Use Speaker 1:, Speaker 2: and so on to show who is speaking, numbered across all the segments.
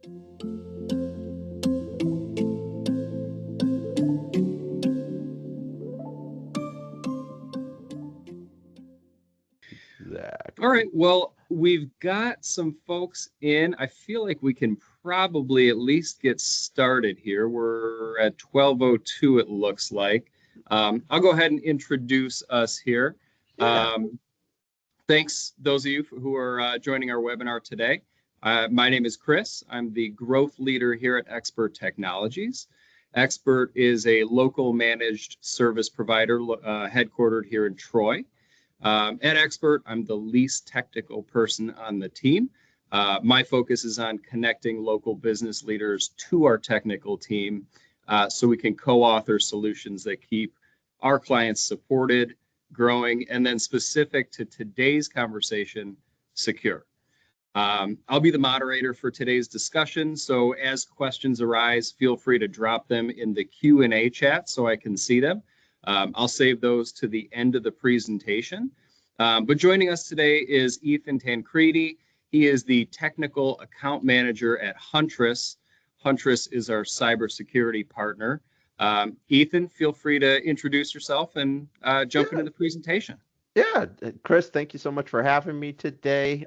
Speaker 1: All right, well, we've got some folks in. I feel like we can probably at least get started here. We're at 12:02, it looks like. I'll go ahead and introduce us here.
Speaker 2: Yeah.
Speaker 1: Thanks, those of you who are joining our webinar today. My name is Chris. I'm the growth leader here at Xpert Technologies. Xpert is a local managed service provider headquartered here in Troy. At Xpert, I'm the least technical person on the team. My focus is on connecting local business leaders to our technical team so we can co-author solutions that keep our clients supported, growing, and then specific to today's conversation, secure. I'll be the moderator for today's discussion, so as questions arise, feel free to drop them in the Q&A chat so I can see them. I'll save those to the end of the presentation. But joining us today is Ethan Tancredi. He is the technical account manager at Huntress. Huntress is our cybersecurity partner. Ethan, feel free to introduce yourself and jump into the presentation.
Speaker 2: Yeah, Chris, thank you so much for having me today.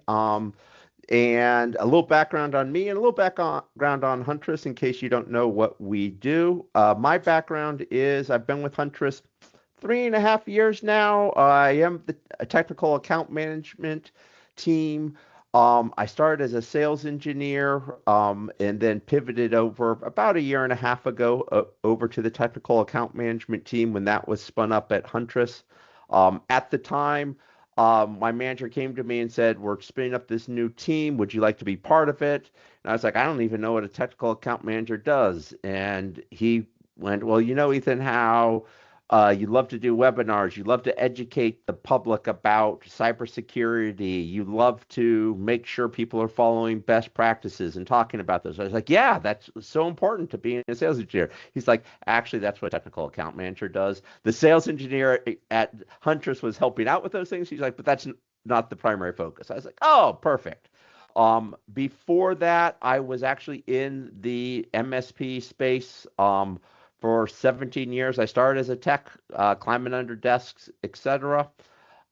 Speaker 2: And a little background on me and a little background on Huntress in case you don't know what we do. My background is I've been with Huntress 3.5 years now. I am a technical account management team. I started as a sales engineer and then pivoted over about 1.5 years ago over to the technical account management team when that was spun up at Huntress. At the time, my manager came to me and said, "We're spinning up this new team. Would you like to be part of it?" And I was like, "I don't even know what a technical account manager does." And he went, "Well, you know, Ethan, how you love to do webinars. You love to educate the public about cybersecurity. You love to make sure people are following best practices and talking about those." I was like, "Yeah, that's so important to being a sales engineer." He's like, "Actually, that's what a technical account manager does. The sales engineer at Huntress was helping out with those things." He's like, "But that's not the primary focus." I was like, "Oh, perfect." Before that, I was actually in the MSP space. For 17 years, I started as a tech, climbing under desks, etc.,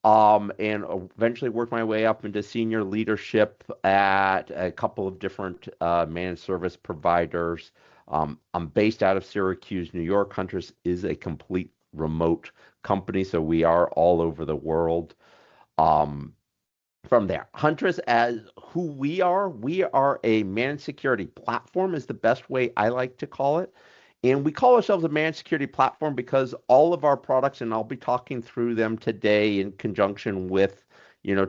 Speaker 2: and eventually worked my way up into senior leadership at a couple of different managed service providers. I'm based out of Syracuse, New York. Huntress is a complete remote company, so we are all over the world. From there, Huntress, as who we are a managed security platform is the best way I like to call it. And we call ourselves a managed security platform because all of our products, and I'll be talking through them today in conjunction with,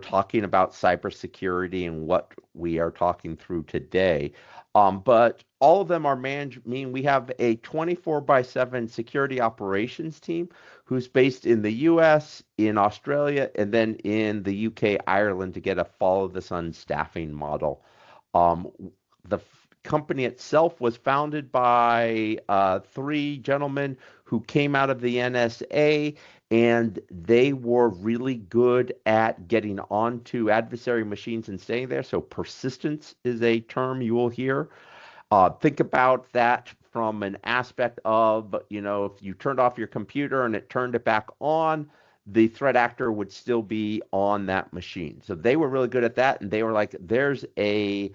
Speaker 2: talking about cybersecurity and what we are talking through today. But all of them are managed, mean we have a 24/7 security operations team who's based in the US, in Australia, and then in the UK, Ireland to get a follow the sun staffing model. The company itself was founded by 3 gentlemen who came out of the NSA, and they were really good at getting onto adversary machines and staying there. So persistence is a term you will hear. Think about that from an aspect of, if you turned off your computer and it turned it back on, the threat actor would still be on that machine. So they were really good at that, and they were like, there's a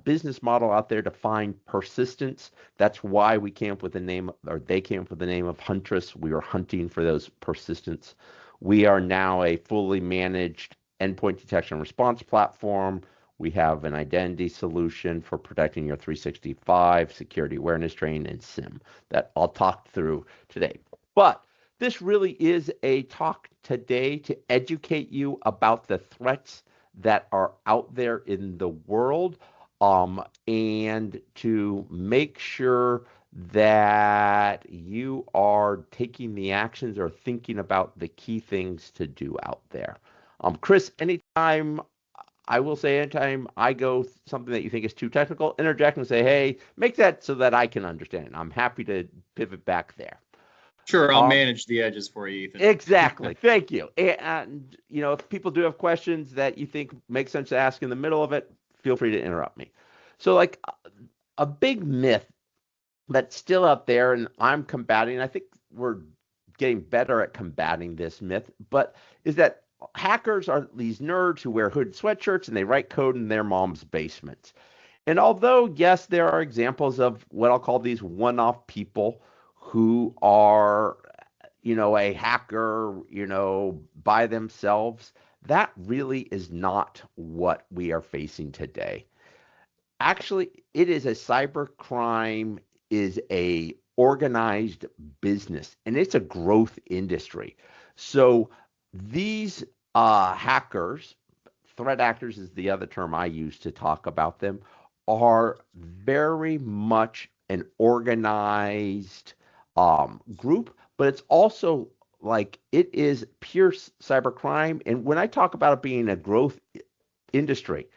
Speaker 2: business model out there to find persistence. That's why we came up with the name, or they came up with the name of Huntress. We were hunting for those persistence. We are now a fully managed endpoint detection and response platform. We have an identity solution for protecting your 365, security awareness training, and SIM that I'll talk through today. But this really is a talk today to educate you about the threats that are out there in the world, and to make sure that you are taking the actions or thinking about the key things to do out there. Chris, anytime I go something that you think is too technical, interject and say, "Hey, make that so that I can understand it." I'm happy to pivot back there.
Speaker 1: Sure, I'll manage the edges for you, Ethan.
Speaker 2: Exactly. Thank you. And, if people do have questions that you think make sense to ask in the middle of it, feel free to interrupt me. So, a big myth that's still out there, and I'm combating. I think we're getting better at combating this myth, but is that hackers are these nerds who wear hooded sweatshirts and they write code in their mom's basements. And although, yes, there are examples of what I'll call these one off people who are, a hacker, by themselves, that really is not what we are facing today. Actually, it is a cybercrime is a organized business and it's a growth industry. So these hackers, threat actors is the other term I use to talk about them, are very much an organized group, but it's also like it is pure cybercrime. And when I talk about it being a growth industry,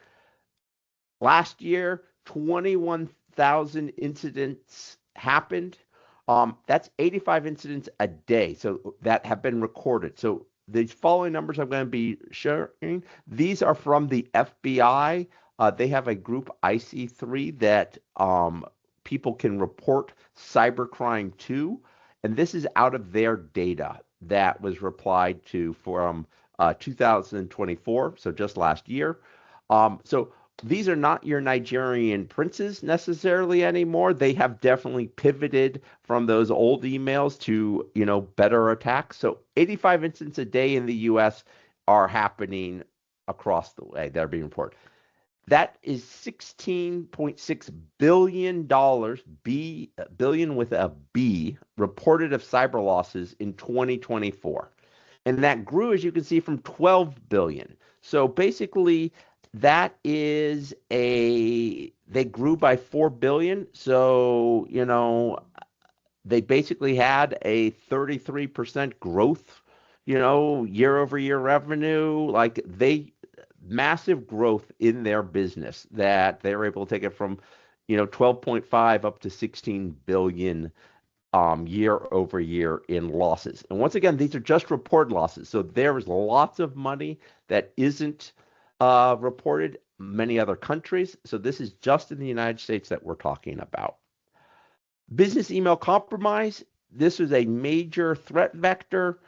Speaker 2: last year, 21,000 incidents happened. That's 85 incidents a day, so that have been recorded. So these following numbers I'm going to be sharing, these are from the FBI. They have a group IC3 that people can report cybercrime to, and this is out of their data that was replied to from 2024, so just last year. So these are not your Nigerian princes necessarily anymore. They have definitely pivoted from those old emails to, better attacks. So 85 incidents a day in the US are happening across the way that are being reported. That is $16.6 billion, billion with a B, reported of cyber losses in 2024. And that grew, as you can see, from 12 billion. So basically, they grew by 4 billion. So, they basically had a 33% growth, year over year revenue. Like massive growth in their business that they were able to take it from, 12.5 up to 16 billion year over year in losses. And once again, these are just reported losses. So there is lots of money that isn't reported many other countries. So this is just in the United States that we're talking about. Business email compromise. This is a major threat vector.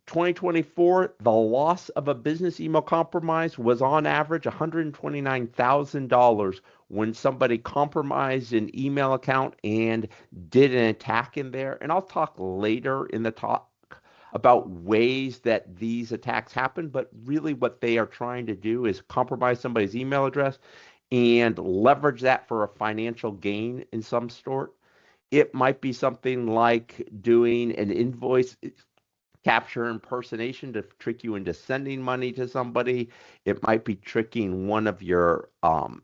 Speaker 2: 2024, the loss of a business email compromise was on average $129,000 when somebody compromised an email account and did an attack in there. And I'll talk later in the talk about ways that these attacks happen, but really what they are trying to do is compromise somebody's email address and leverage that for a financial gain in some sort. It might be something like doing an invoice capture impersonation to trick you into sending money to somebody. It might be tricking one of your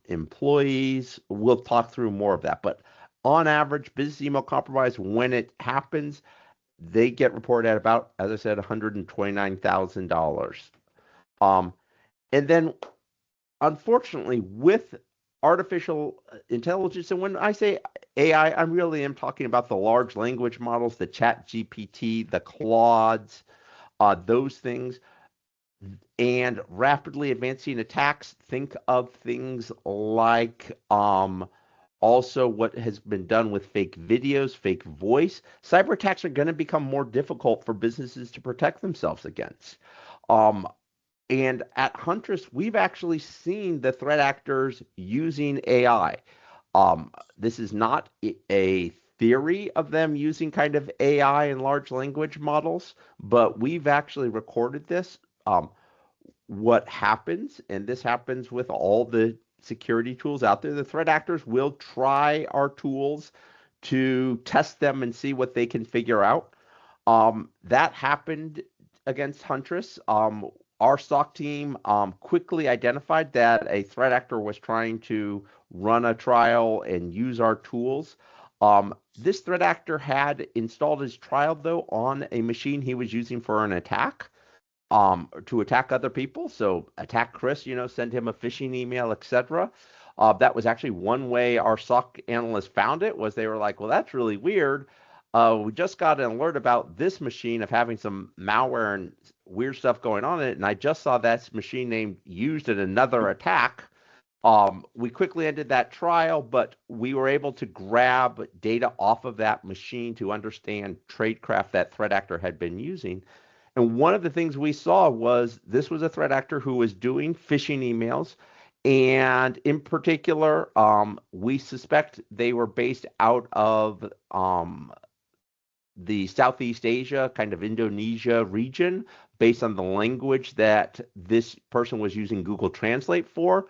Speaker 2: employees. We'll talk through more of that. But on average, business email compromise, when it happens, they get reported at about, as I said, $129,000. And then, unfortunately, with artificial intelligence, and when I say AI, I really am talking about the large language models, the Chat GPT, the Claudes, those things, and rapidly advancing attacks. Think of things like also what has been done with fake videos, fake voice. Cyber attacks are going to become more difficult for businesses to protect themselves against. Um, and at Huntress, we've actually seen the threat actors using AI. This is not a theory of them using kind of AI and large language models, but we've actually recorded this. What happens, and this happens with all the security tools out there, the threat actors will try our tools to test them and see what they can figure out. That happened against Huntress. Our SOC team quickly identified that a threat actor was trying to run a trial and use our tools. This threat actor had installed his trial, though, on a machine he was using for an attack, to attack other people. So attack Chris, send him a phishing email, etc. That was actually one way our SOC analysts found it, was they were like, well, that's really weird. We just got an alert about this machine of having some malware and weird stuff going on in it, and I just saw that machine name used in another attack. We quickly ended that trial, but we were able to grab data off of that machine to understand tradecraft that threat actor had been using. And one of the things we saw was this was a threat actor who was doing phishing emails. And in particular, we suspect they were based out of the Southeast Asia, kind of Indonesia region, based on the language that this person was using Google Translate for.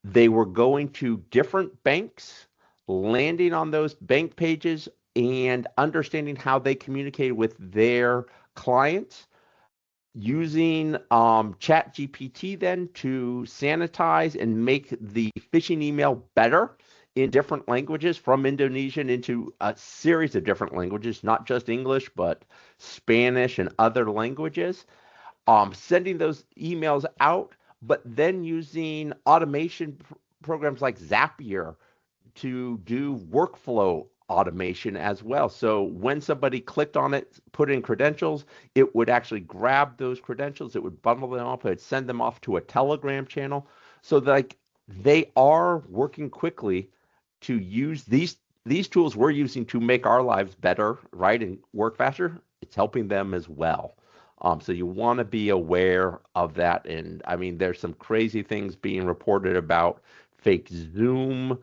Speaker 2: They were going to different banks, landing on those bank pages, and understanding how they communicated with their clients, using ChatGPT then to sanitize and make the phishing email better in different languages from Indonesian into a series of different languages, not just English, but Spanish and other languages, sending those emails out, but then using automation programs like Zapier to do workflow automation as well. So when somebody clicked on it, put in credentials, it would actually grab those credentials, it would bundle them up, it would send them off to a Telegram channel. So like they are working quickly to use these tools we're using to make our lives better, right, and work faster. It's helping them as well. So you want to be aware of that. And I mean, there's some crazy things being reported about fake Zoom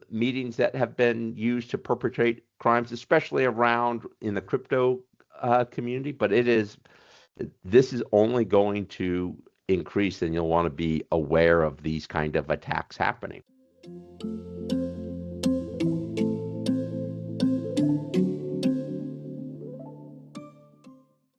Speaker 2: meetings that have been used to perpetrate crimes, especially around in the crypto community. But this is only going to increase, and you'll want to be aware of these kind of attacks happening.